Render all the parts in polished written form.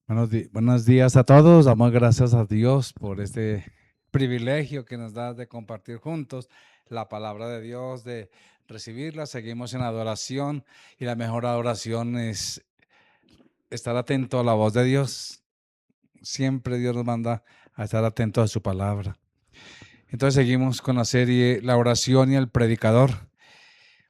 Buenos días a todos. Damos gracias a Dios por este privilegio que nos da de compartir juntos la palabra de Dios, de recibirla. Seguimos en adoración y la mejor adoración es estar atento a la voz de Dios. Siempre Dios nos manda a estar atentos a su palabra. Entonces seguimos con la serie La oración y el predicador.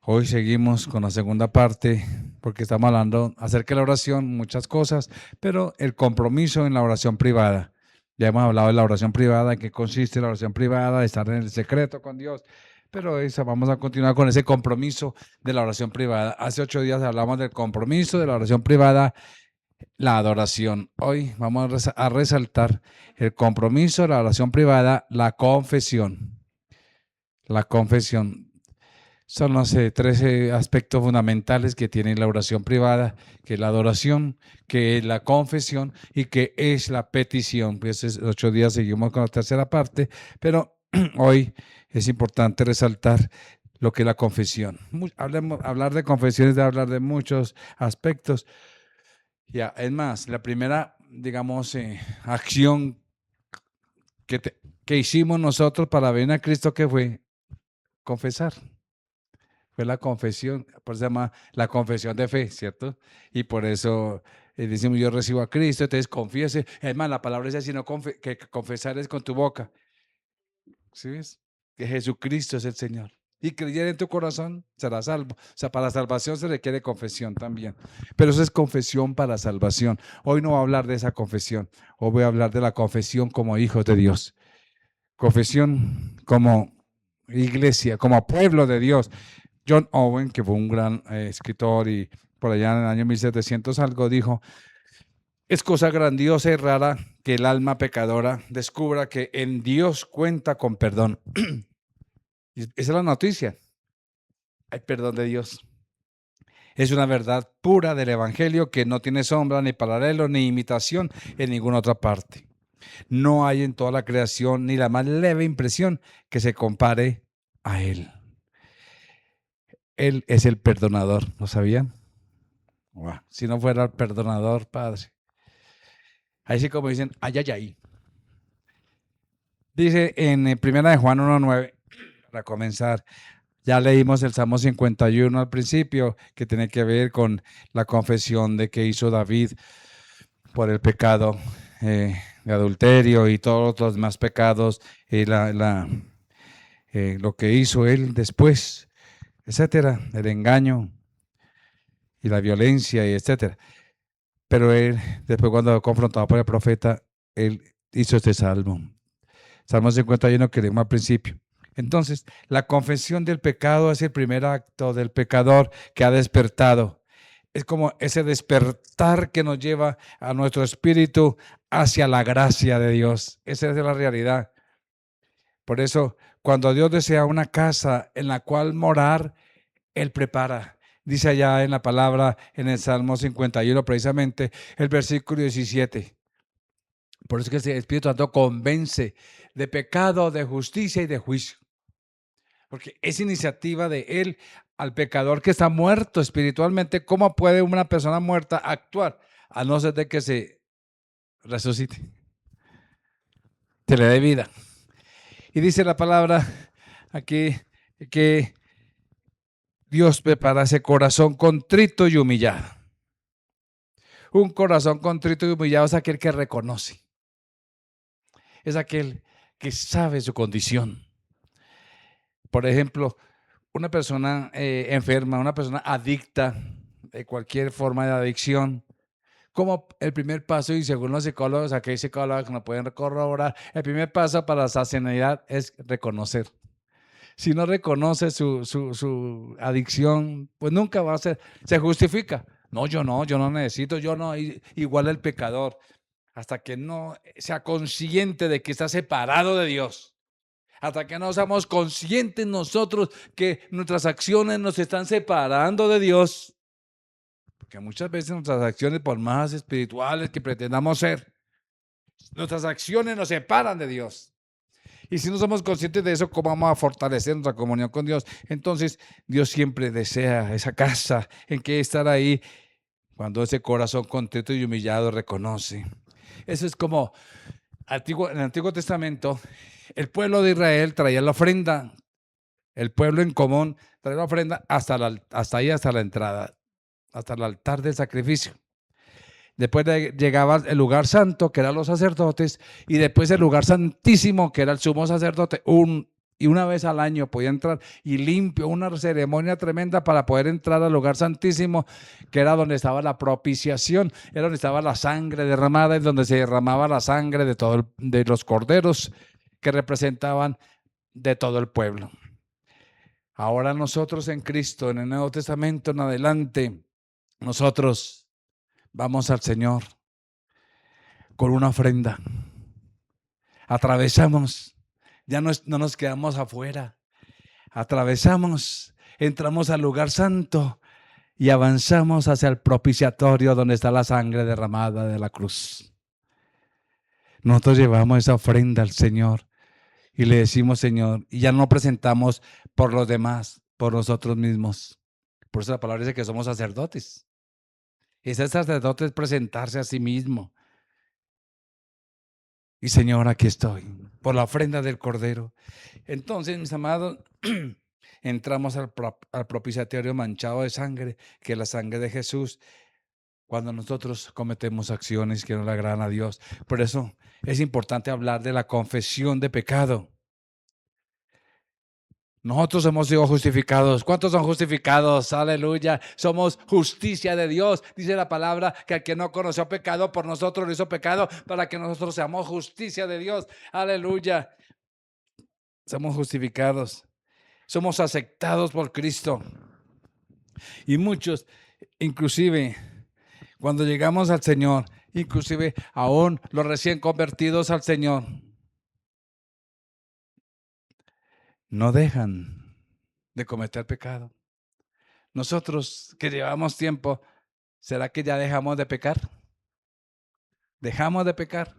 Hoy seguimos con la segunda parte porque estamos hablando acerca de la oración, muchas cosas, pero el compromiso en la oración privada. Ya hemos hablado de la oración privada, en qué consiste la oración privada, de estar en el secreto con Dios, pero vamos a continuar con ese compromiso de la oración privada. Hace 8 días hablamos del compromiso de la oración privada, la adoración. Hoy vamos a resaltar el compromiso de la oración privada, la confesión. La confesión. Son los 13 aspectos fundamentales que tiene la oración privada, que es la adoración, que es la confesión y que es la petición. Pues 8 días seguimos con la tercera parte, pero hoy es importante resaltar lo que es la confesión. Hablar de confesión es de hablar de muchos aspectos. Ya, es más, la primera, digamos, acción que hicimos nosotros para venir a Cristo, que fue confesar. Fue la confesión, por eso se llama la confesión de fe, ¿cierto? Y por eso decimos, yo recibo a Cristo, entonces confiese. Es más, la palabra dice, sino que confesar es con tu boca. ¿Sí ves? Que Jesucristo es el Señor. Y creyere en tu corazón, serás salvo. O sea, para salvación se requiere confesión también. Pero eso es confesión para salvación. Hoy no voy a hablar de esa confesión. Hoy voy a hablar de la confesión como hijos de Dios. Confesión como iglesia, como pueblo de Dios. John Owen, que fue un gran escritor y por allá en el año 1700 algo, dijo, es cosa grandiosa y rara que el alma pecadora descubra que en Dios cuenta con perdón. Esa es la noticia. Hay perdón de Dios. Es una verdad pura del Evangelio que no tiene sombra, ni paralelo, ni imitación en ninguna otra parte. No hay en toda la creación ni la más leve impresión que se compare a Él. Él es el perdonador, ¿lo sabían? Wow. Si no fuera el perdonador, Padre. Ahí sí como dicen, ay, ay, ay. Dice en Primera de Juan 1:9, para comenzar, ya leímos el Salmo 51 al principio, que tiene que ver con la confesión de que hizo David por el pecado de adulterio y todos los demás pecados, y lo que hizo él después, etcétera, el engaño y la violencia, y etcétera. Pero él, después cuando confrontado por el profeta, él hizo este salmo. Salmo 51 que leímos al principio. Entonces, la confesión del pecado es el primer acto del pecador que ha despertado. Es como ese despertar que nos lleva a nuestro espíritu hacia la gracia de Dios. Esa es la realidad. Por eso, cuando Dios desea una casa en la cual morar, Él prepara. Dice allá en la palabra, en el Salmo 51, precisamente, el versículo 17. Por eso es que el Espíritu Santo convence de pecado, de justicia y de juicio. Porque es iniciativa de Él al pecador que está muerto espiritualmente. ¿Cómo puede una persona muerta actuar? A no ser de que se resucite, se le dé vida. Y dice la palabra aquí que Dios prepara ese corazón contrito y humillado. Un corazón contrito y humillado es aquel que reconoce. Es aquel que sabe su condición. Por ejemplo, una persona enferma, una persona adicta de cualquier forma de adicción, como el primer paso, y según los psicólogos, aquí hay psicólogos que nos pueden corroborar, el primer paso para la sanidad es reconocer. Si no reconoce su adicción, pues nunca va a ser, se justifica. No, yo no necesito, yo no, igual el pecador, hasta que no sea consciente de que está separado de Dios. Hasta que no seamos conscientes nosotros que nuestras acciones nos están separando de Dios. Porque muchas veces nuestras acciones, por más espirituales que pretendamos ser, nuestras acciones nos separan de Dios. Y si no somos conscientes de eso, ¿cómo vamos a fortalecer nuestra comunión con Dios? Entonces, Dios siempre desea esa casa en que estar ahí Cuando ese corazón contrito y humillado reconoce. Eso es como en el Antiguo Testamento, el pueblo de Israel traía la ofrenda, el pueblo en común traía la ofrenda hasta ahí, hasta la entrada, hasta el altar del sacrificio. Después llegaba el lugar santo, que eran los sacerdotes, y después el lugar santísimo, que era el sumo sacerdote. Y una vez al año podía entrar y limpio, una ceremonia tremenda para poder entrar al lugar santísimo, que era donde estaba la propiciación, era donde estaba la sangre derramada, es donde se derramaba la sangre de los corderos que representaban de todo el pueblo. Ahora nosotros en Cristo, en el Nuevo Testamento en adelante, nosotros vamos al Señor con una ofrenda. Atravesamos, ya no nos quedamos afuera. Atravesamos, entramos al lugar santo y avanzamos hacia el propiciatorio donde está la sangre derramada de la cruz. Nosotros llevamos esa ofrenda al Señor y le decimos, Señor, y ya no presentamos por los demás, por nosotros mismos. Por eso la palabra dice que somos sacerdotes. Y ser sacerdote es presentarse a sí mismo. Y Señor, aquí estoy, por la ofrenda del Cordero. Entonces, mis amados, entramos al propiciatorio manchado de sangre, que es la sangre de Jesús, cuando nosotros cometemos acciones que no le agradan a Dios. Por eso es importante hablar de la confesión de pecado. Nosotros hemos sido justificados. ¿Cuántos son justificados? Aleluya. Somos justicia de Dios. Dice la palabra que al que no conoció pecado, por nosotros lo hizo pecado, para que nosotros seamos justicia de Dios. Aleluya. Somos justificados. Somos aceptados por Cristo. Y muchos, inclusive, cuando llegamos al Señor, inclusive aún los recién convertidos al Señor, no dejan de cometer pecado. Nosotros que llevamos tiempo, ¿será que ya dejamos de pecar? ¿Dejamos de pecar?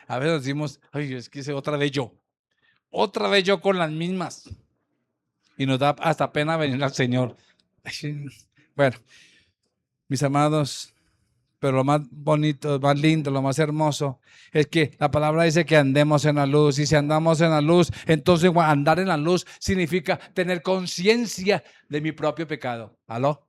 A veces decimos, ay, es que otra vez yo con las mismas. Y nos da hasta pena venir al Señor. Bueno, mis amados, pero lo más bonito, más lindo, lo más hermoso es que la palabra dice que andemos en la luz. Y si andamos en la luz, entonces andar en la luz significa tener conciencia de mi propio pecado. ¿Aló?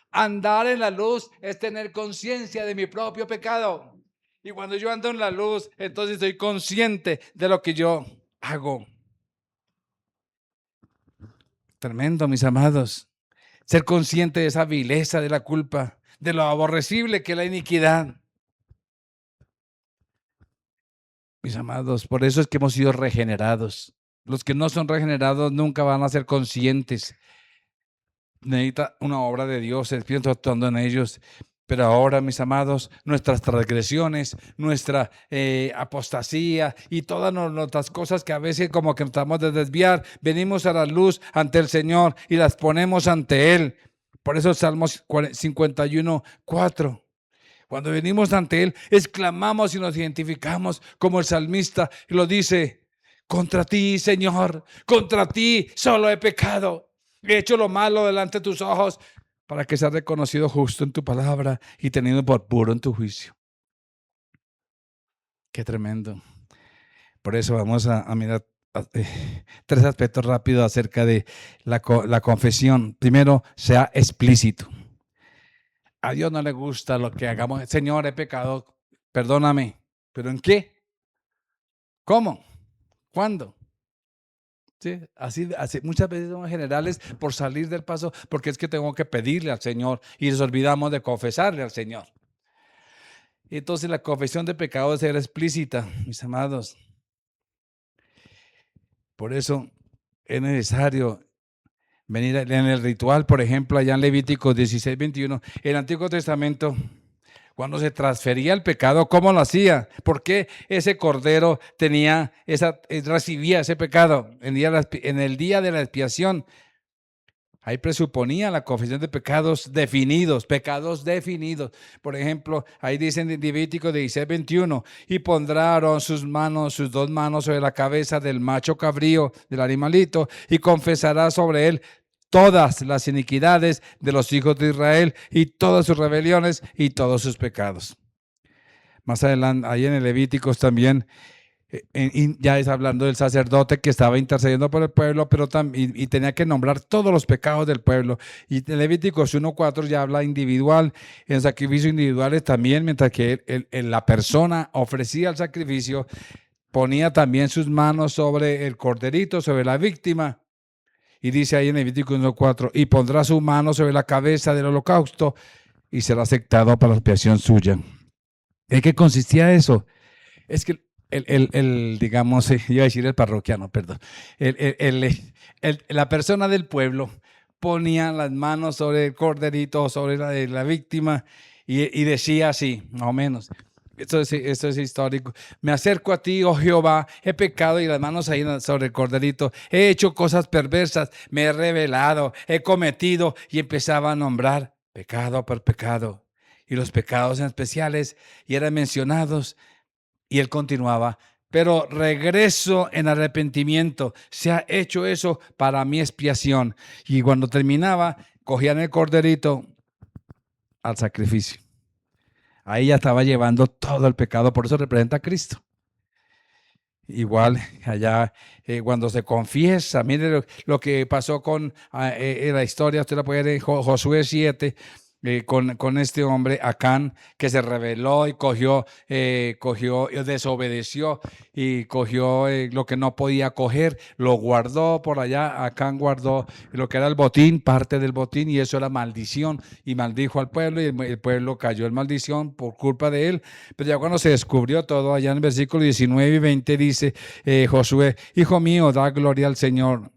Andar en la luz es tener conciencia de mi propio pecado. Y cuando yo ando en la luz, entonces estoy consciente de lo que yo hago. Tremendo, mis amados. Ser consciente de esa vileza de la culpa, de lo aborrecible que es la iniquidad. Mis amados, por eso es que hemos sido regenerados. Los que no son regenerados nunca van a ser conscientes. Necesita una obra de Dios, el Espíritu actuando en ellos. Pero ahora, mis amados, nuestras transgresiones, nuestra apostasía y todas nuestras cosas que a veces como que tratamos de desviar, venimos a la luz ante el Señor y las ponemos ante Él. Por eso Salmos 51:4. Cuando venimos ante Él, exclamamos y nos identificamos como el salmista y lo dice: contra ti, Señor, contra ti solo he pecado. He hecho lo malo delante de tus ojos, para que sea reconocido justo en tu palabra y tenido por puro en tu juicio. Qué tremendo. Por eso vamos a mirar tres aspectos rápidos acerca de la confesión. Primero, sea explícito. A Dios no le gusta lo que hagamos. Señor, he pecado, perdóname. ¿Pero en qué? ¿Cómo? ¿Cuándo? Sí, así muchas veces somos generales por salir del paso, porque es que tengo que pedirle al Señor y nos olvidamos de confesarle al Señor. Entonces la confesión de pecado debe ser explícita, mis amados. Por eso es necesario venir en el ritual, por ejemplo, allá en Levítico 16:21, el Antiguo Testamento. Cuando se transfería el pecado, ¿cómo lo hacía? ¿Por qué ese cordero recibía ese pecado en el día de la expiación? Ahí presuponía la confesión de pecados definidos. Por ejemplo, ahí dice en Levítico 16:21, y pondrá Aarón sus dos manos sobre la cabeza del macho cabrío, del animalito, y confesará sobre él todas las iniquidades de los hijos de Israel y todas sus rebeliones y todos sus pecados. Más adelante, ahí en el Levíticos también, ya es hablando del sacerdote que estaba intercediendo por el pueblo, pero también y tenía que nombrar todos los pecados del pueblo. Y en Levíticos 1:4 ya habla individual, en sacrificios individuales también, mientras que la persona ofrecía el sacrificio, ponía también sus manos sobre el corderito, sobre la víctima. Y dice ahí en Levíticos 1:4, y pondrá su mano sobre la cabeza del holocausto y será aceptado para la expiación suya. ¿En qué consistía eso? Es que digamos, iba a decir el parroquiano, perdón, la persona del pueblo ponía las manos sobre el corderito, sobre la víctima y decía así, más o menos. Esto es histórico. Me acerco a ti, oh Jehová, he pecado, y las manos ahí sobre el corderito. He hecho cosas perversas, me he rebelado, he cometido, y empezaba a nombrar pecado por pecado. Y los pecados en especiales, y eran mencionados. Y él continuaba, pero regreso en arrepentimiento. Se ha hecho eso para mi expiación. Y cuando terminaba, cogían el corderito al sacrificio. Ahí ya estaba llevando todo el pecado, por eso representa a Cristo. Igual allá cuando se confiesa, mire lo que pasó con la historia, usted la puede ver en Josué 7, con este hombre, Acán, que se rebeló y desobedeció y cogió lo que no podía coger, lo guardó por allá. Acán guardó lo que era el botín, parte del botín, y eso era maldición, y maldijo al pueblo, y el pueblo cayó en maldición por culpa de él. Pero ya cuando se descubrió todo, allá en el versículo 19 y 20 dice Josué, hijo mío, da gloria al Señor,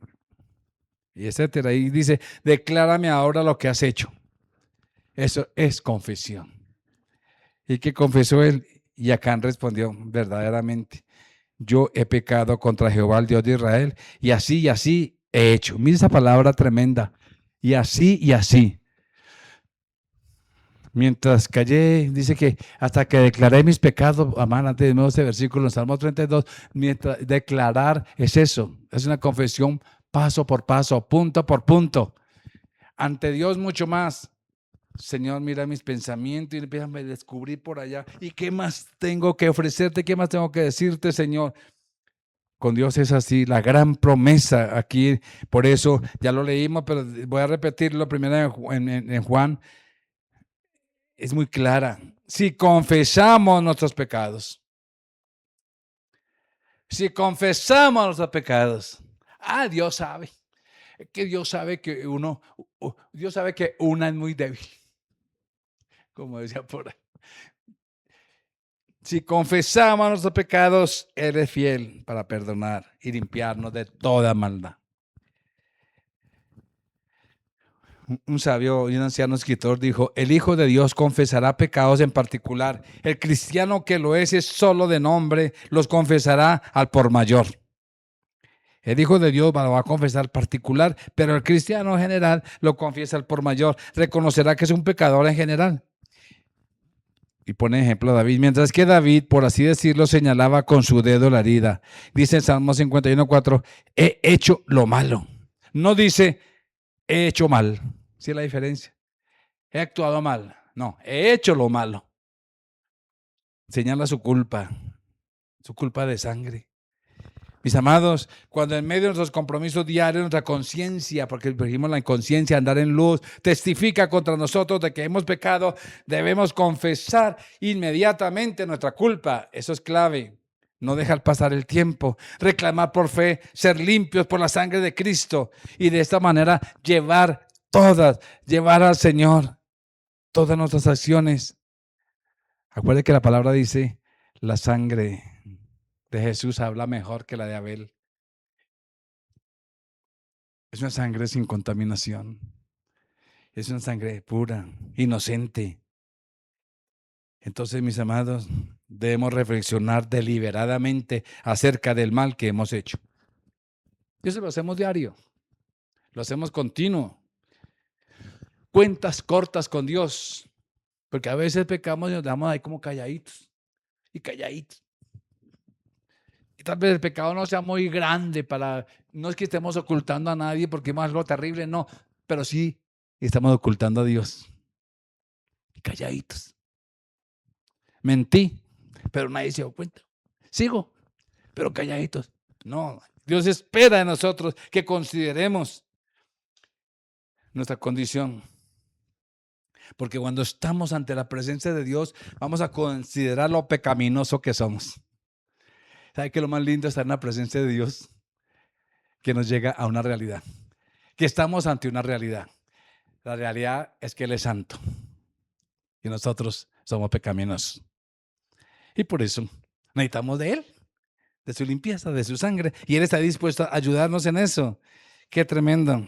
y etcétera. Y dice, declárame ahora lo que has hecho. Eso es confesión. ¿Y qué confesó él? Y Acán respondió, verdaderamente, yo he pecado contra Jehová, el Dios de Israel, y así he hecho. Mira esa palabra tremenda. Y así. Mientras callé, dice que hasta que declaré mis pecados, amán, antes de nuevo este versículo en Salmo 32, mientras declarar es eso, es una confesión paso por paso, punto por punto. Ante Dios mucho más. Señor, mira mis pensamientos y empiezan a descubrir por allá. ¿Y qué más tengo que ofrecerte? ¿Qué más tengo que decirte, Señor? Con Dios es así, la gran promesa aquí. Por eso ya lo leímos, pero voy a repetirlo primero en Juan. Es muy clara. Si confesamos nuestros pecados, Dios sabe. Que Dios sabe que Dios sabe que una es muy débil, como decía por ahí. Si confesamos nuestros pecados, Él es fiel para perdonar y limpiarnos de toda maldad. Un sabio y un anciano escritor dijo, el Hijo de Dios confesará pecados en particular. El cristiano que lo es solo de nombre, los confesará al por mayor. El Hijo de Dios lo va a confesar particular, pero el cristiano en general lo confiesa al por mayor. Reconocerá que es un pecador en general. Y pone ejemplo a David, mientras que David, por así decirlo, señalaba con su dedo la herida. Dice en Salmo 51:4, he hecho lo malo. No dice, he hecho mal. ¿Sí es la diferencia? He actuado mal. No, he hecho lo malo. Señala su culpa de sangre. Mis amados, cuando en medio de nuestros compromisos diarios, nuestra conciencia, porque dijimos la inconsciencia, andar en luz, testifica contra nosotros de que hemos pecado, debemos confesar inmediatamente nuestra culpa. Eso es clave. No dejar pasar el tiempo, reclamar por fe, ser limpios por la sangre de Cristo y de esta manera llevar al Señor todas nuestras acciones. Acuérdense que la palabra dice, la sangre de Jesús habla mejor que la de Abel. Es una sangre sin contaminación. Es una sangre pura, inocente. Entonces, mis amados, debemos reflexionar deliberadamente acerca del mal que hemos hecho. Y eso lo hacemos diario, lo hacemos continuo. Cuentas cortas con Dios, porque a veces pecamos y nos damos ahí como calladitos y calladitos. Y tal vez el pecado no sea muy grande para No es que estemos ocultando a nadie porque hicimos algo terrible, no, pero sí estamos ocultando a Dios. Calladitos. Mentí, pero nadie se dio cuenta. Sigo, pero calladitos. No, Dios espera de nosotros que consideremos nuestra condición. Porque cuando estamos ante la presencia de Dios, vamos a considerar lo pecaminoso que somos. ¿Sabe qué es lo más lindo? Estar en la presencia de Dios, que nos llega a una realidad. Que estamos ante una realidad. La realidad es que Él es santo y nosotros somos pecaminosos. Y por eso necesitamos de Él, de su limpieza, de su sangre. Y Él está dispuesto a ayudarnos en eso. Qué tremendo.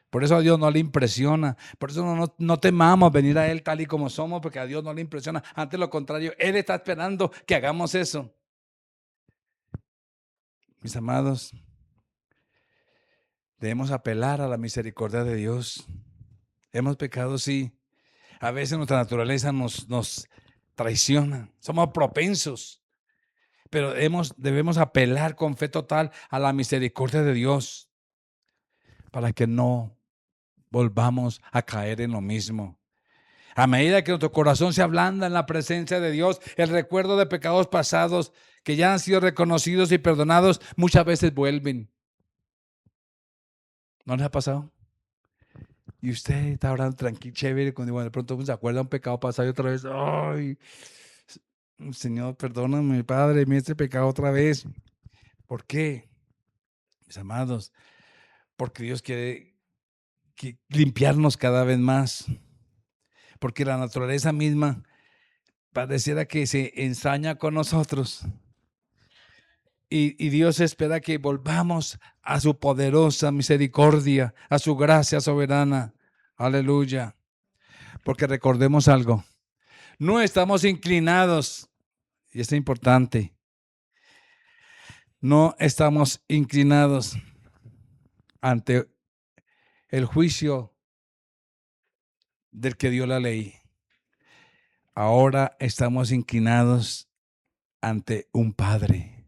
Por eso a Dios no le impresiona. Por eso no temamos venir a Él tal y como somos, porque a Dios no le impresiona. Antes lo contrario, Él está esperando que hagamos eso. Mis amados, debemos apelar a la misericordia de Dios. Hemos pecado, sí. A veces nuestra naturaleza nos traiciona. Somos propensos. Pero debemos apelar con fe total a la misericordia de Dios para que no volvamos a caer en lo mismo. A medida que nuestro corazón se ablanda en la presencia de Dios, el recuerdo de pecados pasados que ya han sido reconocidos y perdonados, muchas veces vuelven. ¿No les ha pasado? Y usted está orando tranquilo, chévere, cuando de pronto se acuerda un pecado pasado y otra vez, ¡ay! Señor, perdóname, Padre, mi este pecado otra vez. ¿Por qué? Mis amados, porque Dios quiere limpiarnos cada vez más. Porque la naturaleza misma pareciera que se ensaña con nosotros. Y Dios espera que volvamos a su poderosa misericordia, a su gracia soberana. Aleluya. Porque recordemos algo. No estamos inclinados, y esto es importante, no estamos inclinados ante el juicio del que dio la ley. Ahora estamos inclinados ante un Padre,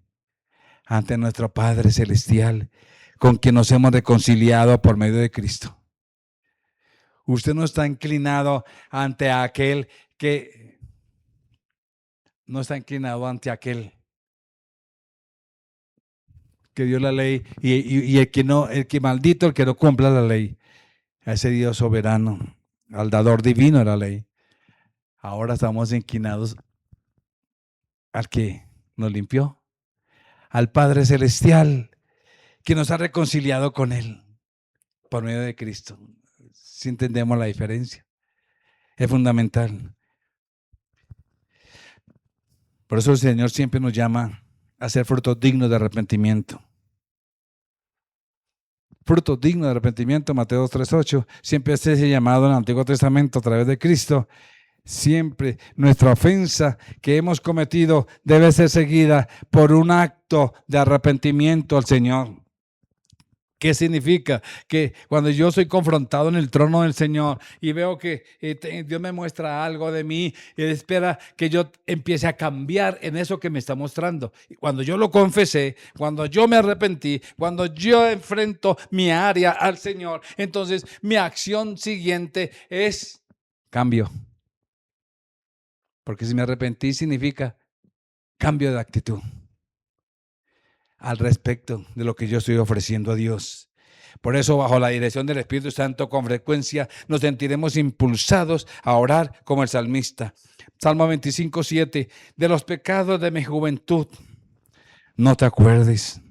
ante nuestro Padre Celestial, con quien nos hemos reconciliado por medio de Cristo. Usted no está inclinado ante aquel que no está inclinado ante aquel que dio la ley y el que maldito el que no cumpla la ley. A ese Dios soberano, al dador divino de la ley. Ahora estamos inclinados al que nos limpió, al Padre Celestial, que nos ha reconciliado con Él por medio de Cristo. Si entendemos la diferencia, es fundamental. Por eso el Señor siempre nos llama a ser frutos dignos de arrepentimiento. Frutos dignos de arrepentimiento, Mateo 3:8. Siempre es ese llamado en el Antiguo Testamento a través de Cristo. Siempre nuestra ofensa que hemos cometido debe ser seguida por un acto de arrepentimiento al Señor. ¿Qué significa? Que cuando yo soy confrontado en el trono del Señor y veo que Dios me muestra algo de mí, Él espera que yo empiece a cambiar en eso que me está mostrando. Y cuando yo lo confesé, cuando yo me arrepentí, cuando yo enfrento mi área al Señor, entonces mi acción siguiente es cambio. Porque si me arrepentí significa cambio de actitud al respecto de lo que yo estoy ofreciendo a Dios. Por eso, bajo la dirección del Espíritu Santo, con frecuencia nos sentiremos impulsados a orar como el salmista. Salmo 25:7, de los pecados de mi juventud, no te acuerdes.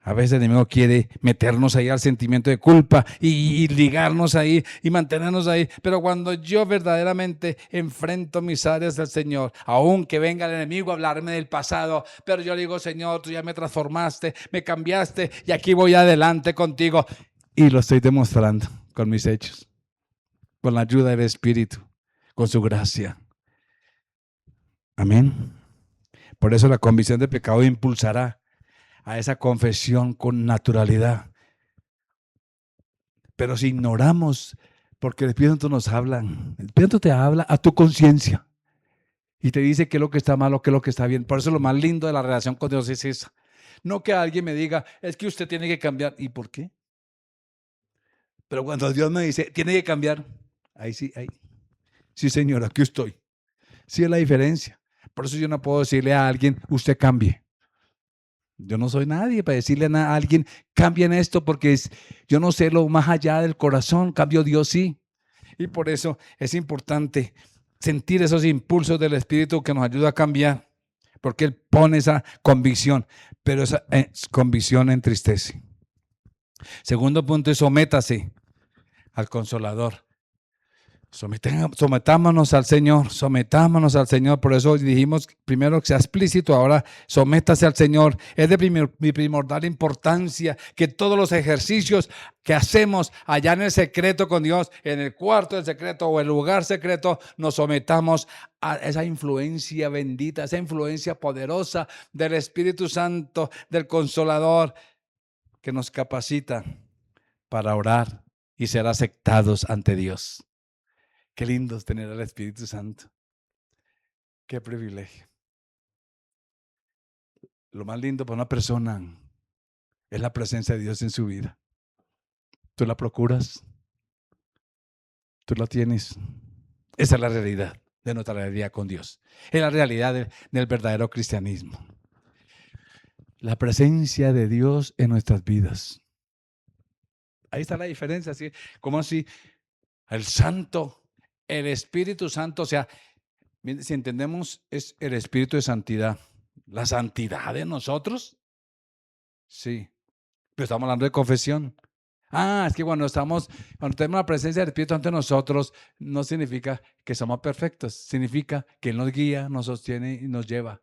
A veces el enemigo quiere meternos ahí al sentimiento de culpa y ligarnos ahí y mantenernos ahí. Pero cuando yo verdaderamente enfrento mis áreas del Señor, aunque venga el enemigo a hablarme del pasado, pero yo digo, Señor, tú ya me transformaste, me cambiaste y aquí voy adelante contigo. Y lo estoy demostrando con mis hechos, con la ayuda del Espíritu, con su gracia. Amén. Por eso la convicción de pecado impulsará a esa confesión con naturalidad. Pero si ignoramos, porque el Espíritu Santo nos habla, el Espíritu Santo te habla a tu conciencia y te dice qué es lo que está malo, qué es lo que está bien. Por eso lo más lindo de la relación con Dios es esa. No que alguien me diga, es que usted tiene que cambiar. ¿Y por qué? Pero cuando Dios me dice, tiene que cambiar, ahí sí, ahí. Sí, Señor, aquí estoy. Sí es la diferencia. Por eso yo no puedo decirle a alguien, usted cambie. Yo no soy nadie para decirle a alguien, cambien esto, porque yo no sé lo más allá del corazón, cambio Dios sí. Y por eso es importante sentir esos impulsos del Espíritu que nos ayuda a cambiar, porque Él pone esa convicción, pero esa convicción entristece. Segundo punto es sométase al Consolador. Sometámonos al Señor. Por eso dijimos primero que sea explícito, ahora sométase al Señor. Es de primordial importancia que todos los ejercicios que hacemos allá en el secreto con Dios, en el cuarto del secreto o el lugar secreto, nos sometamos a esa influencia bendita, esa influencia poderosa del Espíritu Santo, del Consolador, que nos capacita para orar y ser aceptados ante Dios. Qué lindo es tener al Espíritu Santo. Qué privilegio. Lo más lindo para una persona es la presencia de Dios en su vida. Tú la procuras, tú la tienes. Esa es la realidad de nuestra realidad con Dios. Es la realidad del verdadero cristianismo. La presencia de Dios en nuestras vidas. Ahí está la diferencia. ¿Sí? ¿Cómo así? El Santo, el Espíritu Santo, o sea, si entendemos, es el Espíritu de santidad. La santidad de nosotros. Sí, pero estamos hablando de confesión. Es que cuando tenemos la presencia del Espíritu ante nosotros, no significa que somos perfectos, significa que Él nos guía, nos sostiene y nos lleva.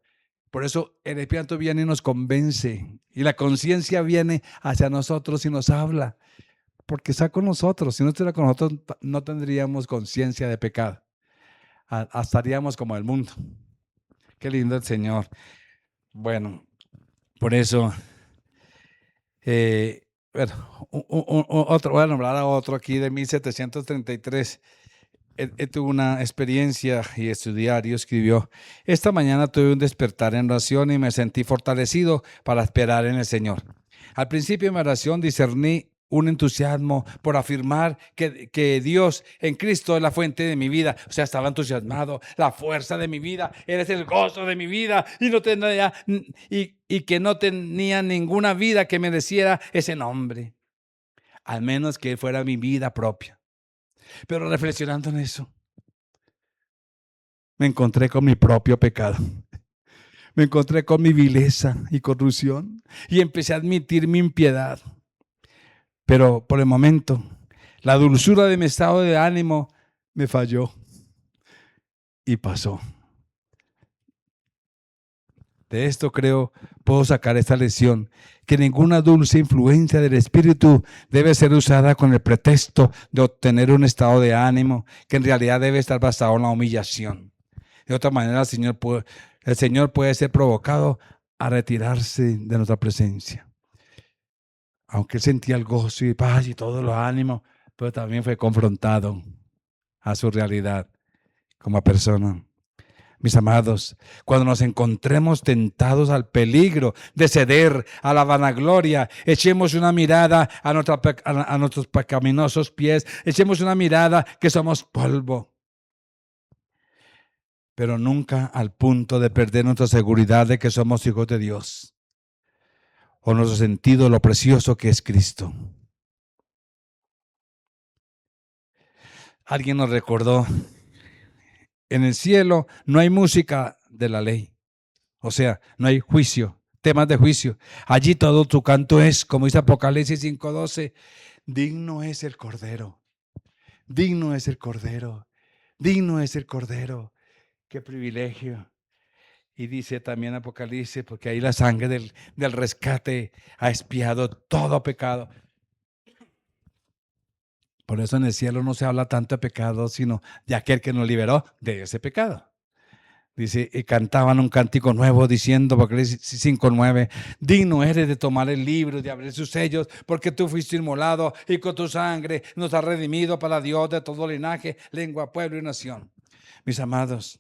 Por eso el Espíritu Santo viene y nos convence, y la conciencia viene hacia nosotros y nos habla, porque está con nosotros. Si no estuviera con nosotros, no tendríamos conciencia de pecado. Estaríamos como el mundo. Qué lindo el Señor. Bueno, por eso... bueno, otro, voy a nombrar a otro aquí de 1733. Él tuvo una experiencia y estudiar y escribió: esta mañana tuve un despertar en oración y me sentí fortalecido para esperar en el Señor. Al principio de mi oración discerní un entusiasmo por afirmar que Dios en Cristo es la fuente de mi vida. O sea, estaba entusiasmado, la fuerza de mi vida, Él es el gozo de mi vida y que no tenía ninguna vida que mereciera ese nombre, al menos que fuera mi vida propia. Pero reflexionando en eso, me encontré con mi propio pecado. Me encontré con mi vileza y corrupción y empecé a admitir mi impiedad. Pero por el momento, la dulzura de mi estado de ánimo me falló y pasó. De esto puedo sacar esta lección, que ninguna dulce influencia del Espíritu debe ser usada con el pretexto de obtener un estado de ánimo que en realidad debe estar basado en la humillación. De otra manera, el Señor puede ser provocado a retirarse de nuestra presencia. Aunque él sentía el gozo y paz y todos los ánimos, pero también fue confrontado a su realidad como persona. Mis amados, cuando nos encontremos tentados al peligro de ceder a la vanagloria, echemos una mirada a nuestros pecaminosos pies, echemos una mirada que somos polvo, pero nunca al punto de perder nuestra seguridad de que somos hijos de Dios o nuestro sentido de lo precioso que es Cristo. Alguien nos recordó: en el cielo no hay música de la ley, o sea, no hay juicio, temas de juicio. Allí todo tu canto es, como dice Apocalipsis 5:12, digno es el Cordero, digno es el Cordero, digno es el Cordero. Qué privilegio. Y dice también Apocalipsis, porque ahí la sangre del rescate ha expiado todo pecado. Por eso en el cielo no se habla tanto de pecado, sino de aquel que nos liberó de ese pecado. Dice, y cantaban un cántico nuevo diciendo, Apocalipsis 5:9, digno eres de tomar el libro y de abrir sus sellos, porque tú fuiste inmolado y con tu sangre nos has redimido para Dios de todo linaje, lengua, pueblo y nación. Mis amados,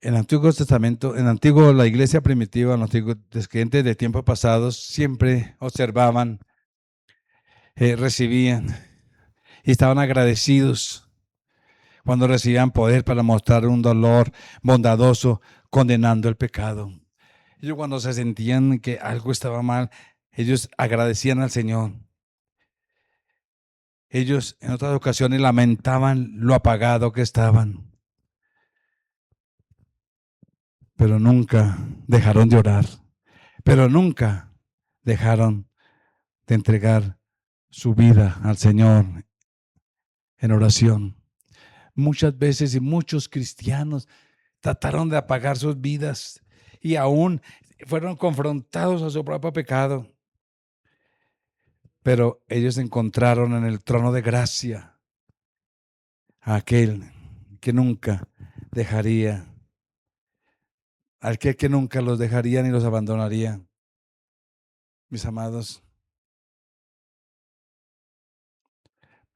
En el Antiguo Testamento, en el Antiguo, la iglesia primitiva, los antiguos creyentes de tiempos pasados siempre observaban, recibían y estaban agradecidos cuando recibían poder para mostrar un dolor bondadoso, condenando el pecado. Ellos cuando se sentían que algo estaba mal, ellos agradecían al Señor. Ellos en otras ocasiones lamentaban lo apagado que estaban, pero nunca dejaron de orar, pero nunca dejaron de entregar su vida al Señor en oración. Muchas veces y muchos cristianos trataron de apagar sus vidas y aún fueron confrontados a su propio pecado. Pero ellos encontraron en el trono de gracia a aquel que nunca dejaría, aquel que nunca los dejaría ni los abandonaría. Mis amados,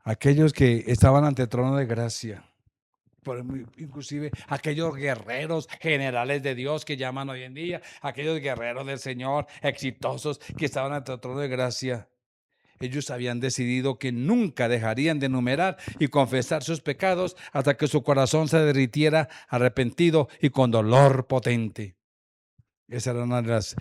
aquellos que estaban ante el trono de gracia, inclusive aquellos guerreros generales de Dios que llaman hoy en día, aquellos guerreros del Señor exitosos que estaban ante el trono de gracia, ellos habían decidido que nunca dejarían de enumerar y confesar sus pecados hasta que su corazón se derritiera arrepentido y con dolor potente. Ese era uno de los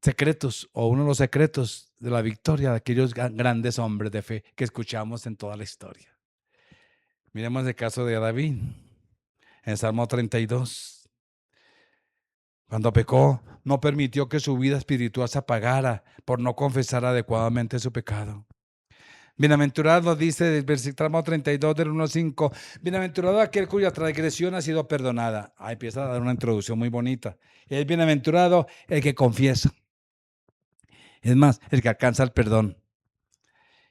secretos o uno de los secretos de la victoria de aquellos grandes hombres de fe que escuchamos en toda la historia. Miremos el caso de David en Salmo 32. Cuando pecó, no permitió que su vida espiritual se apagara por no confesar adecuadamente su pecado. Bienaventurado, dice el versículo 32 del 1 al 5, bienaventurado aquel cuya transgresión ha sido perdonada. Ahí empieza a dar una introducción muy bonita. Es bienaventurado el que confiesa. Es más, el que alcanza el perdón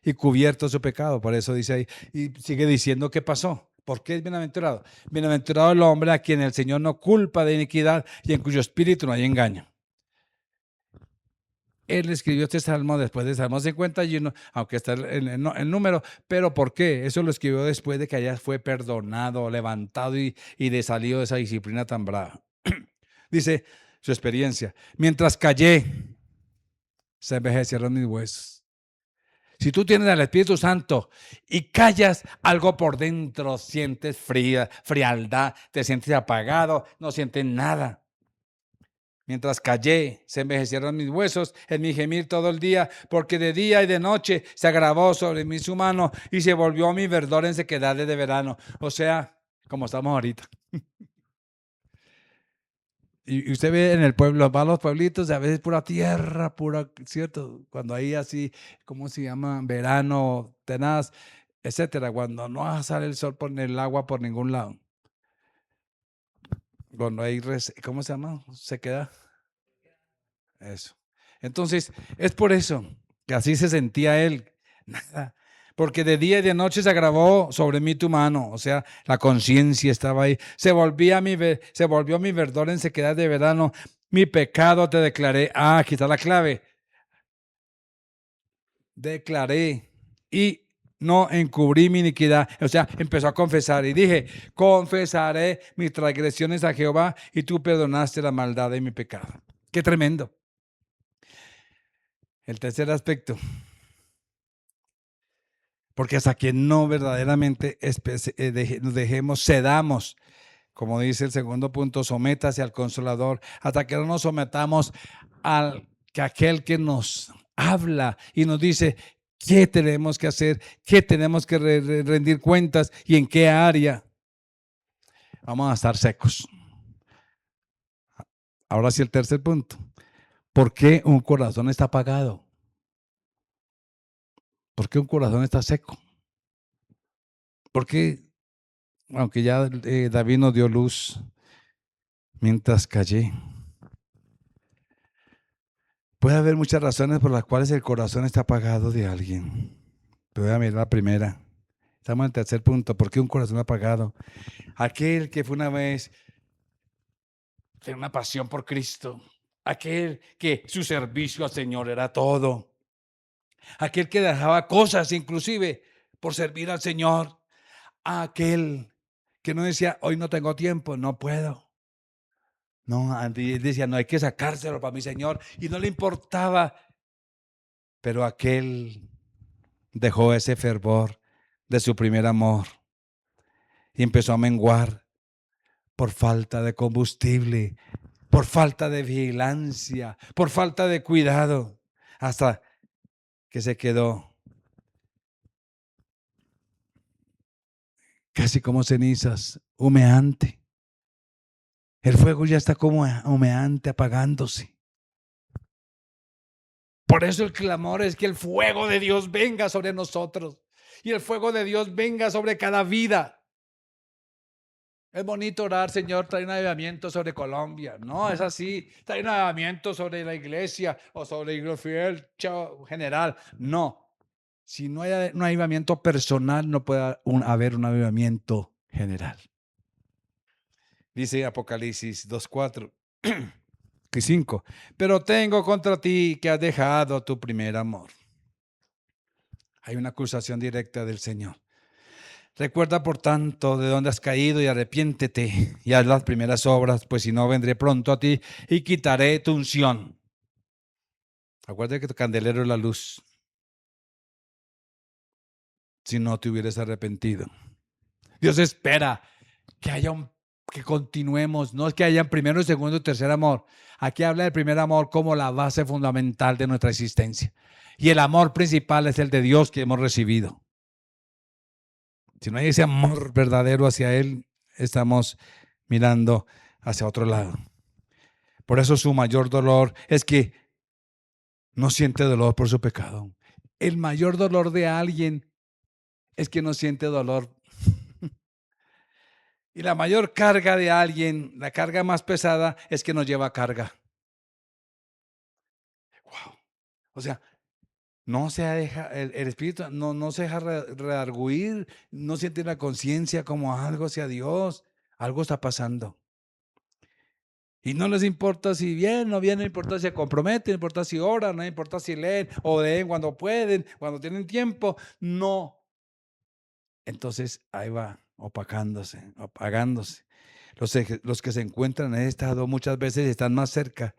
y cubierto su pecado. Por eso dice ahí, y sigue diciendo qué pasó. ¿Por qué es bienaventurado? Bienaventurado el hombre a quien el Señor no culpa de iniquidad y en cuyo espíritu no hay engaño. Él escribió este salmo después del Salmo 51, aunque está el número, pero ¿por qué? Eso lo escribió después de que allá fue perdonado, levantado y de salido de esa disciplina tan brava. Dice su experiencia, mientras callé, se envejecieron mis huesos. Si tú tienes al Espíritu Santo y callas, algo por dentro, sientes frialdad, te sientes apagado, no sientes nada. Mientras callé, se envejecieron mis huesos en mi gemir todo el día, porque de día y de noche se agravó sobre mí su mano y se volvió mi verdor en sequedad de verano. O sea, como estamos ahorita. Y usted ve en el pueblo, va a los pueblitos, a veces pura tierra, pura, ¿cierto? Cuando hay así, ¿cómo se llama? Verano tenaz, etcétera. Cuando no sale el sol por el agua por ningún lado. Cuando hay, ¿cómo se llama? Sequedad. Eso. Entonces, es por eso que así se sentía él. Nada. Porque de día y de noche se agravó sobre mí tu mano. O sea, la conciencia estaba ahí. Se volvió mi verdor en sequedad de verano. Mi pecado te declaré. Ah, aquí está la clave. Declaré y no encubrí mi iniquidad. O sea, empezó a confesar y dije, confesaré mis transgresiones a Jehová y tú perdonaste la maldad de mi pecado. Qué tremendo. El tercer aspecto, porque hasta que no verdaderamente nos dejemos, cedamos, como dice el segundo punto, sométase al Consolador, hasta que no nos sometamos al que aquel que nos habla y nos dice qué tenemos que hacer, qué tenemos que rendir cuentas y en qué área. Vamos a estar secos. Ahora sí el tercer punto. ¿Por qué un corazón está apagado? ¿Por qué un corazón está seco? ¿Por qué, aunque ya David nos dio luz mientras callé? Puede haber muchas razones por las cuales el corazón está apagado de alguien. Pero voy a mirar la primera. Estamos en el tercer punto. ¿Por qué un corazón apagado? Aquel que fue una vez tenía una pasión por Cristo. Aquel que su servicio al Señor era todo. Aquel que dejaba cosas inclusive por servir al Señor. Aquel Que no decía, hoy no tengo tiempo, no puedo. No, Andy decía, no hay que sacárselo para mi Señor. Y no le importaba. Pero aquel dejó ese fervor de su primer amor y empezó a menguar por falta de combustible, por falta de vigilancia, por falta de cuidado, hasta que se quedó casi como cenizas, humeante. El fuego ya está como humeante, apagándose. Por eso el clamor es que el fuego de Dios venga sobre nosotros y el fuego de Dios venga sobre cada vida. Es bonito orar, Señor, trae un avivamiento sobre Colombia. No, es así. Trae un avivamiento sobre la iglesia o sobre la iglesia general. No. Si no hay un avivamiento personal, no puede haber un avivamiento general. Dice Apocalipsis 2:4 y 5. Pero tengo contra ti que has dejado tu primer amor. Hay una acusación directa del Señor. Recuerda, por tanto, de dónde has caído y arrepiéntete y haz las primeras obras, pues si no, vendré pronto a ti y quitaré tu unción. Acuérdate que tu candelero es la luz. Si no te hubieras arrepentido. Dios espera que continuemos. No es que haya primero, segundo y tercer amor. Aquí habla del primer amor como la base fundamental de nuestra existencia. Y el amor principal es el de Dios que hemos recibido. Si no hay ese amor verdadero hacia Él, estamos mirando hacia otro lado. Por eso su mayor dolor es que no siente dolor por su pecado. El mayor dolor de alguien es que no siente dolor. Y la mayor carga de alguien, la carga más pesada, es que no lleva carga. Wow. O sea, no se deja, el espíritu no se deja redarguir, no siente la conciencia como algo hacia Dios. Algo está pasando. Y no les importa si vienen o vienen, no importa si se comprometen, no importa si oran, no importa si leen o leen cuando pueden, cuando tienen tiempo. No. Entonces ahí va, opacándose, apagándose. Los que se encuentran en este estado muchas veces están más cerca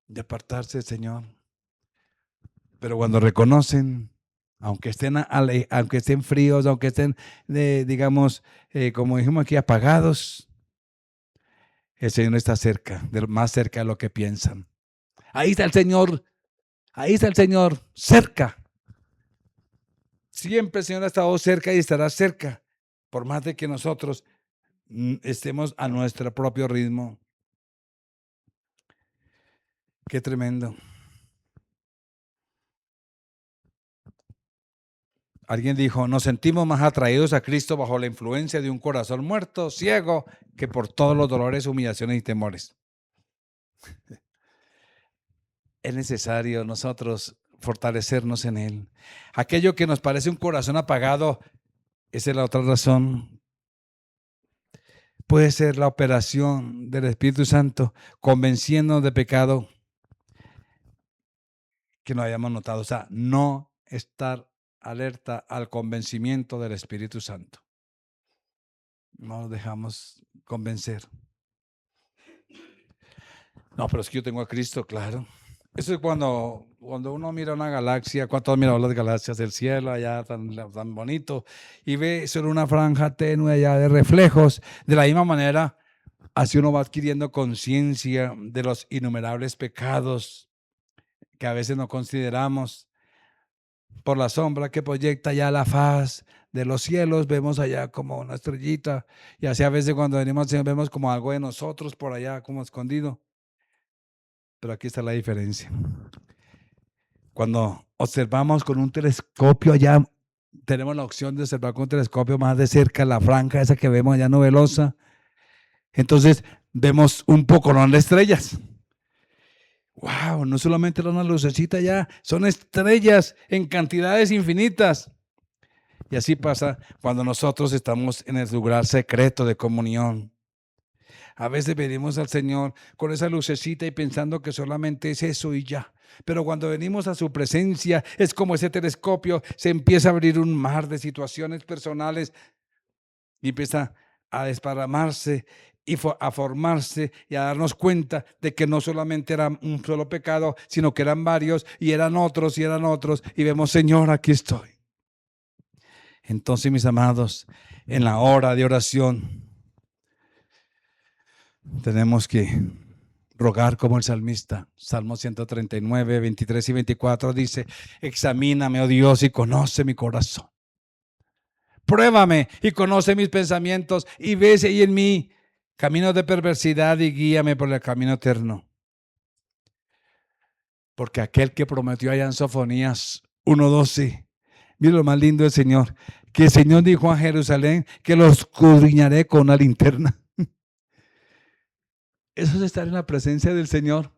de apartarse del Señor. Pero cuando reconocen, aunque estén fríos, aunque estén, digamos, como dijimos aquí, apagados, el Señor está cerca, más cerca de lo que piensan. Ahí está el Señor, cerca. Siempre el Señor ha estado cerca y estará cerca, por más de que nosotros estemos a nuestro propio ritmo. Qué tremendo. Alguien dijo, nos sentimos más atraídos a Cristo bajo la influencia de un corazón muerto, ciego, que por todos los dolores, humillaciones y temores. Es necesario nosotros fortalecernos en Él. Aquello que nos parece un corazón apagado, esa es la otra razón. Puede ser la operación del Espíritu Santo convenciéndonos de pecado que no hayamos notado. O sea, no estar alerta al convencimiento del Espíritu Santo. No nos dejamos convencer. No, pero es que yo tengo a Cristo, claro. Eso es cuando uno mira una galaxia, cuando todos miramos las galaxias del cielo, allá tan bonito, y ve solo una franja tenue allá de reflejos. De la misma manera, así uno va adquiriendo conciencia de los innumerables pecados que a veces no consideramos. Por la sombra que proyecta ya la faz de los cielos, vemos allá como una estrellita, y así a veces cuando venimos al Señor vemos como algo de nosotros por allá como escondido. Pero aquí está la diferencia. Cuando observamos con un telescopio allá, tenemos la opción de observar con un telescopio más de cerca la franja esa que vemos allá novelosa. Entonces vemos un poco de estrellas. Wow, no solamente era una lucecita ya, son estrellas en cantidades infinitas. Y así pasa cuando nosotros estamos en el lugar secreto de comunión. A veces venimos al Señor con esa lucecita y pensando que solamente es eso y ya. Pero cuando venimos a su presencia, es como ese telescopio, se empieza a abrir un mar de situaciones personales y empieza a desparramarse y a formarse y a darnos cuenta de que no solamente era un solo pecado, sino que eran varios y eran otros y vemos, Señor, aquí estoy. Entonces, mis amados, en la hora de oración tenemos que rogar como el salmista. Salmo 139, 23 y 24 dice: examíname, oh Dios, y conoce mi corazón. Pruébame y conoce mis pensamientos y ve si hay en mí caminos de perversidad y guíame por el camino eterno. Porque aquel que prometió allá en Sofonías 1:12, mira lo más lindo del Señor, que el Señor dijo a Jerusalén que lo escudriñaré con una linterna. Eso es estar en la presencia del Señor.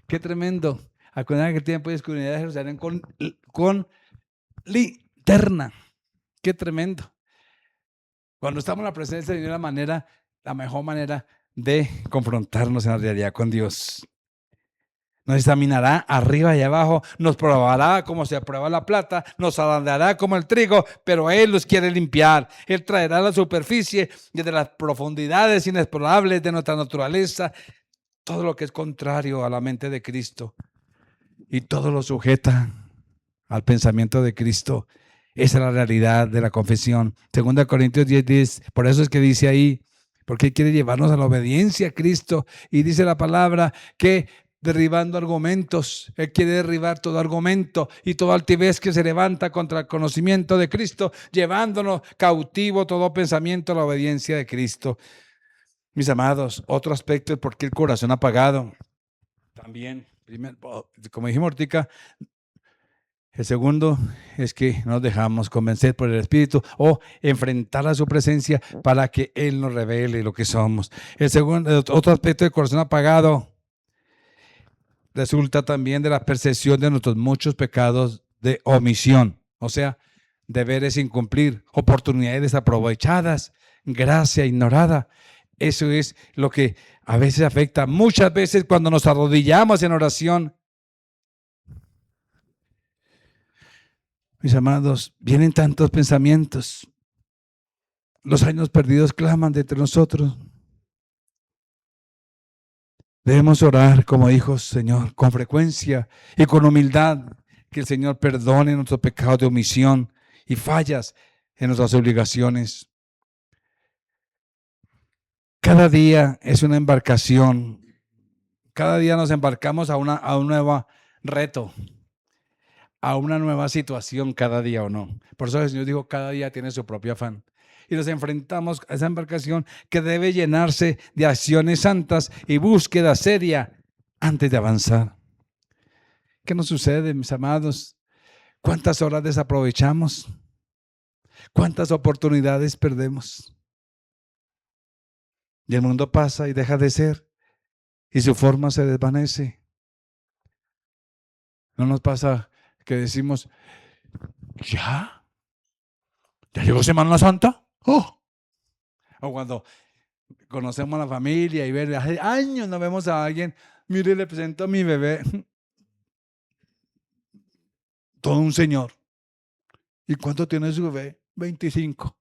Qué tremendo. Acuérdense que el tiempo de escudriñar a Jerusalén con linterna. Qué tremendo. Cuando estamos en la presencia de Dios, la mejor manera de confrontarnos en la realidad con Dios. Nos examinará arriba y abajo, nos probará como se prueba la plata, nos ablandará como el trigo, pero Él los quiere limpiar. Él traerá a la superficie desde las profundidades inexplorables de nuestra naturaleza todo lo que es contrario a la mente de Cristo y todo lo sujeta al pensamiento de Cristo. Esa es la realidad de la confesión. 2 Corintios 10:10, por eso es que dice ahí, porque Él quiere llevarnos a la obediencia a Cristo. Y dice la palabra que derribando argumentos, Él quiere derribar todo argumento y toda altivez que se levanta contra el conocimiento de Cristo, llevándonos cautivo todo pensamiento a la obediencia de Cristo. Mis amados, otro aspecto es por qué el corazón apagado. También, como dijimos ahorita, el segundo es que nos dejamos convencer por el Espíritu o enfrentar a su presencia para que Él nos revele lo que somos. Otro aspecto del corazón apagado resulta también de la percepción de nuestros muchos pecados de omisión, o sea, deberes sin cumplir, oportunidades desaprovechadas, gracia ignorada. Eso es lo que a veces afecta. Muchas veces cuando nos arrodillamos en oración, mis amados, vienen tantos pensamientos. Los años perdidos claman de entre nosotros. Debemos orar como hijos, Señor, con frecuencia y con humildad, que el Señor perdone nuestros pecados de omisión y fallas en nuestras obligaciones. Cada día es una embarcación. Cada día nos embarcamos a un nuevo reto, a una nueva situación cada día, ¿o no? Por eso el Señor dijo, cada día tiene su propio afán. Y nos enfrentamos a esa embarcación que debe llenarse de acciones santas y búsqueda seria antes de avanzar. ¿Qué nos sucede, mis amados? ¿Cuántas horas desaprovechamos? ¿Cuántas oportunidades perdemos? Y el mundo pasa y deja de ser y su forma se desvanece. ¿No nos pasa que decimos, ya llegó Semana Santa? ¡Oh! O cuando conocemos a la familia y ver, hace años no vemos a alguien, mire, le presento a mi bebé, todo un señor. ¿Y cuánto tiene su bebé? 25.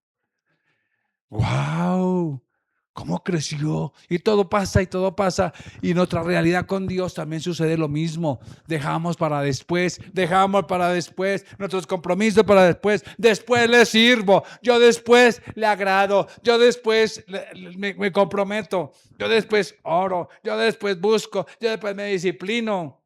¡Wow! ¿Cómo creció? Y todo pasa y todo pasa. Y nuestra realidad con Dios también sucede lo mismo. Dejamos para después, nuestros compromisos para después. Después le sirvo, yo después le agrado, yo después me comprometo, yo después oro, yo después busco, yo después me disciplino.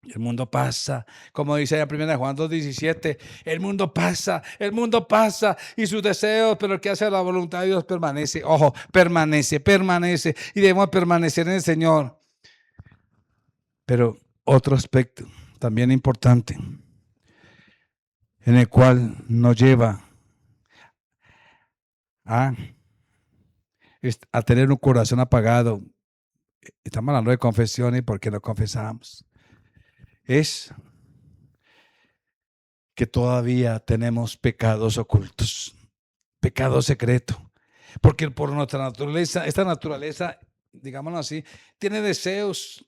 El mundo pasa, como dice en 1 Juan 2:17, el mundo pasa y sus deseos, pero el que hace la voluntad de Dios permanece. Ojo, permanece y debemos permanecer en el Señor. Pero otro aspecto también importante, en el cual nos lleva a tener un corazón apagado. Estamos hablando de confesiones porque no confesamos. Es que todavía tenemos pecados ocultos, pecado secreto, porque por nuestra naturaleza, esta naturaleza digámoslo así, tiene deseos,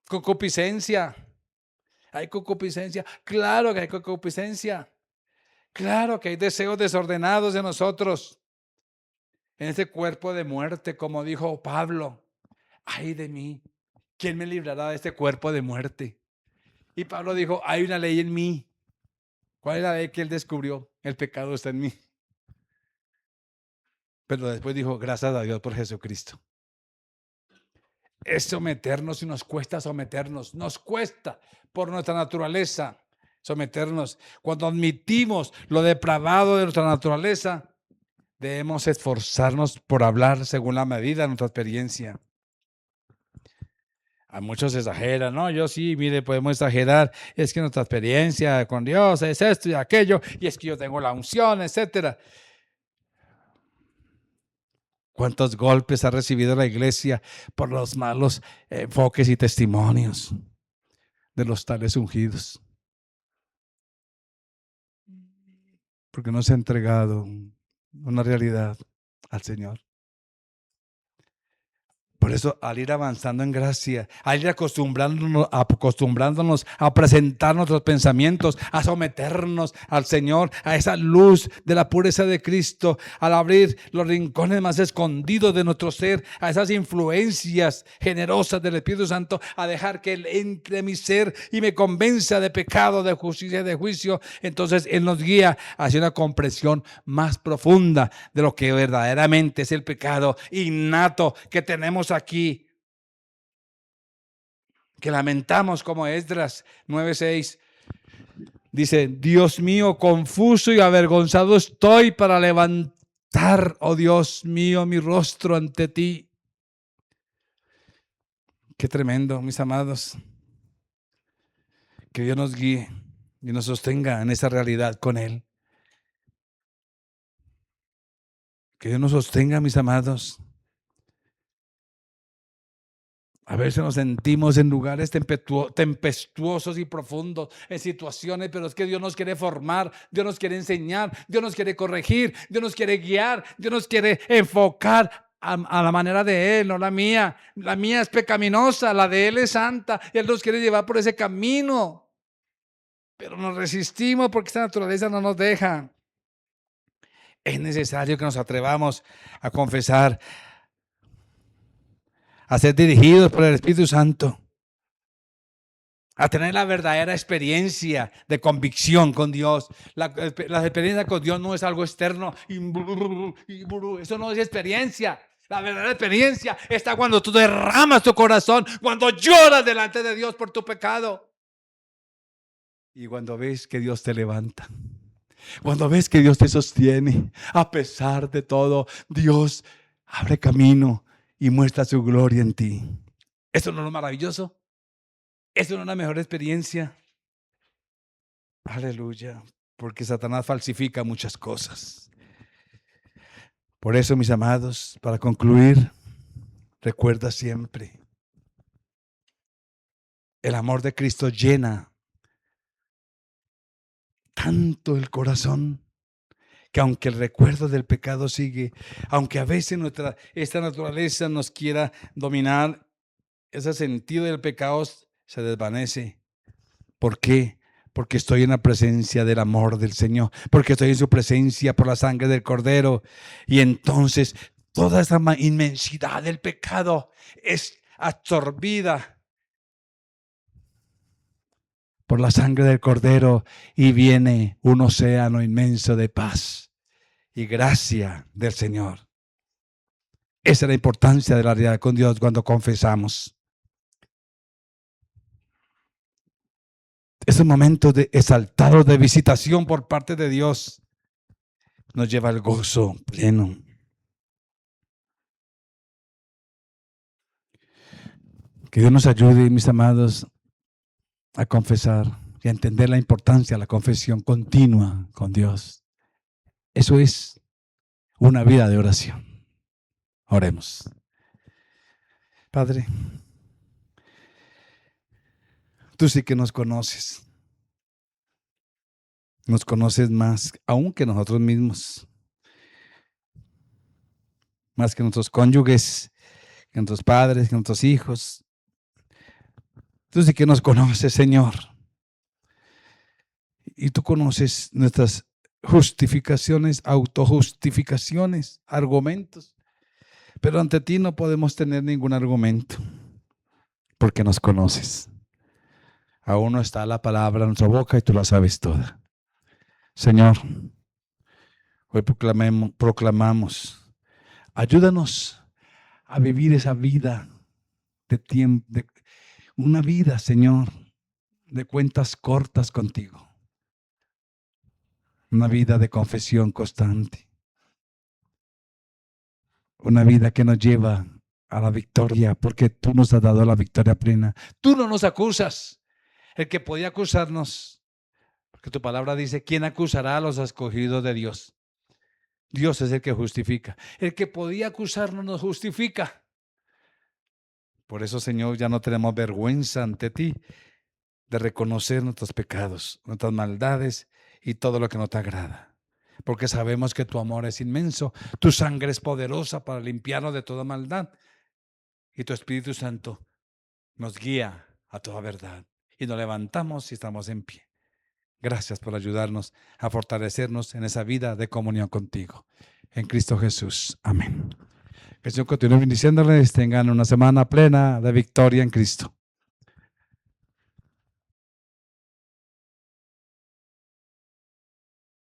concupiscencia. Hay concupiscencia. Claro que hay concupiscencia. Claro que hay deseos desordenados de nosotros. En este cuerpo de muerte, como dijo Pablo. Ay de mí, ¿quién me librará de este cuerpo de muerte? Y Pablo dijo, hay una ley en mí. ¿Cuál es la ley que él descubrió? El pecado está en mí. Pero después dijo, gracias a Dios por Jesucristo. Es someternos y nos cuesta someternos. Nos cuesta por nuestra naturaleza someternos. Cuando admitimos lo depravado de nuestra naturaleza, debemos esforzarnos por hablar según la medida de nuestra experiencia. A muchos exageran, ¿no? Yo sí, mire, podemos exagerar. Es que nuestra experiencia con Dios es esto y aquello, y es que yo tengo la unción, etcétera. ¿Cuántos golpes ha recibido la iglesia por los malos enfoques y testimonios de los tales ungidos? Porque no se ha entregado una realidad al Señor. Por eso, al ir avanzando en gracia, al ir acostumbrándonos a presentar nuestros pensamientos, a someternos al Señor, a esa luz de la pureza de Cristo, al abrir los rincones más escondidos de nuestro ser, a esas influencias generosas del Espíritu Santo, a dejar que Él entre en mi ser y me convenza de pecado, de justicia y de juicio, entonces Él nos guía hacia una comprensión más profunda de lo que verdaderamente es el pecado innato que tenemos aquí, que lamentamos como Esdras 9:6. Dice, Dios mío, confuso y avergonzado estoy para levantar, oh Dios mío, mi rostro ante ti. Qué tremendo, mis amados. Que Dios nos guíe y nos sostenga en esa realidad con Él. Que Dios nos sostenga, mis amados. A veces nos sentimos en lugares tempestuosos y profundos, en situaciones, pero es que Dios nos quiere formar, Dios nos quiere enseñar, Dios nos quiere corregir, Dios nos quiere guiar, Dios nos quiere enfocar a la manera de Él, no la mía. La mía es pecaminosa, la de Él es santa, y Él nos quiere llevar por ese camino. Pero nos resistimos porque esta naturaleza no nos deja. Es necesario que nos atrevamos a confesar, a ser dirigidos por el Espíritu Santo, a tener la verdadera experiencia de convicción con Dios. La experiencia con Dios no es algo externo. Eso no es experiencia. La verdadera experiencia está cuando tú derramas tu corazón, cuando lloras delante de Dios por tu pecado. Y cuando ves que Dios te levanta. Cuando ves que Dios te sostiene. A pesar de todo, Dios abre camino y muestra su gloria en ti. ¿Eso no es lo maravilloso? ¿Eso no es una mejor experiencia? Aleluya, porque Satanás falsifica muchas cosas. Por eso, mis amados, para concluir, recuerda siempre, el amor de Cristo llena tanto el corazón, que aunque el recuerdo del pecado sigue, aunque a veces esta naturaleza nos quiera dominar, ese sentido del pecado se desvanece. ¿Por qué? Porque estoy en la presencia del amor del Señor, porque estoy en su presencia por la sangre del Cordero. Y entonces toda esa inmensidad del pecado es absorbida por la sangre del Cordero y viene un océano inmenso de paz y gracia del Señor. Esa es la importancia de la realidad con Dios cuando confesamos. Esos momentos de exaltados de visitación por parte de Dios nos lleva al gozo pleno. Que Dios nos ayude, mis amados, a confesar y a entender la importancia de la confesión continua con Dios. Eso es una vida de oración. Oremos. Padre, tú sí que nos conoces. Nos conoces más aún que nosotros mismos. Más que nuestros cónyuges, que nuestros padres, que nuestros hijos. Tú sí que nos conoces, Señor. Y tú conoces nuestras justificaciones, autojustificaciones, argumentos. Pero ante ti no podemos tener ningún argumento, porque nos conoces. Aún no está la palabra en nuestra boca y tú la sabes toda. Señor, hoy proclamamos, ayúdanos a vivir esa vida de tiempo, una vida, Señor, de cuentas cortas contigo. Una vida de confesión constante. Una vida que nos lleva a la victoria, porque tú nos has dado la victoria plena. Tú no nos acusas. El que podía acusarnos, porque tu palabra dice, ¿quién acusará a los escogidos de Dios? Dios es el que justifica. El que podía acusarnos nos justifica. Por eso, Señor, ya no tenemos vergüenza ante ti de reconocer nuestros pecados, nuestras maldades y todo lo que no te agrada. Porque sabemos que tu amor es inmenso, tu sangre es poderosa para limpiarnos de toda maldad y tu Espíritu Santo nos guía a toda verdad y nos levantamos y estamos en pie. Gracias por ayudarnos a fortalecernos en esa vida de comunión contigo. En Cristo Jesús. Amén. Que el Señor continúe bendiciéndoles. Tengan una semana plena de victoria en Cristo.